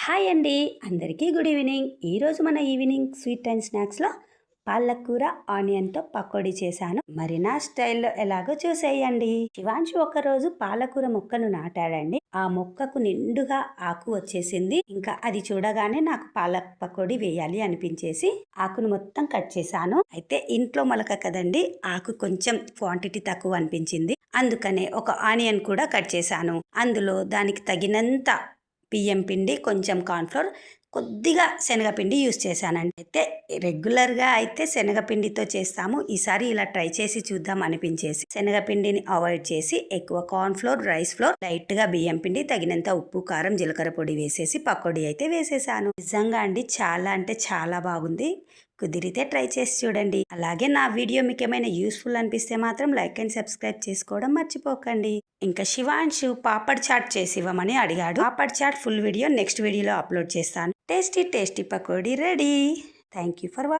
Hi అండి, అందరికీ good evening. ఈరోజు మన ఈవినింగ్ స్వీట్ అండ్ స్నాక్స్లో పాలకూర ఆనియన్తో పకోడీ చేశాను. మరి నా స్టైల్లో ఎలాగో చూసేయండి. శివాంశు ఒకరోజు పాలకూర మొక్కను నాటాడండి. ఆ మొక్కకు నిండుగా ఆకు వచ్చేసింది. ఇంకా అది చూడగానే నాకు పాలక్ పకోడీ వేయాలి అనిపించేసి ఆకును మొత్తం కట్ చేశాను. అయితే ఇంట్లో మొలక కదండి, ఆకు కొంచెం క్వాంటిటీ తక్కువ అనిపించింది. అందుకనే ఒక ఆనియన్ కూడా కట్ చేశాను. అందులో దానికి తగినంత బియ్యం పిండి, కొంచెం కార్న్‌ఫ్లోర్, కొద్దిగా శనగపిండి యూజ్ చేశానండి. అయితే రెగ్యులర్‌గా అయితే శనగపిండితో చేస్తాము. ఈసారి ఇలా ట్రై చేసి చూద్దాం అనిపించేసి శనగపిండిని అవాయిడ్ చేసి ఎక్కువ కార్న్‌ఫ్లోర్, రైస్ ఫ్లోర్, లైట్‌గా బియ్యం పిండి, తగినంత ఉప్పు, కారం, జీలకర్ర పొడి వేసేసి పకోడీ అయితే వేసేసాను. నిజంగా అండి చాలా అంటే చాలా బాగుంది. కుదిరితే ట్రై చేసి చూడండి. అలాగే నా వీడియో మీకు ఏమైనా యూస్ఫుల్ అనిపిస్తే మాత్రం లైక్ అండ్ సబ్స్క్రైబ్ చేసుకోవడం మర్చిపోకండి. ఇంకా శివాంశు పాపడ్ చాట్ చేసి ఇవ్వమని అడిగాడు. Papad chat full video next వీడియోలో అప్లోడ్ చేస్తాను. Tasty tasty pakodi ready. Thank you for watching.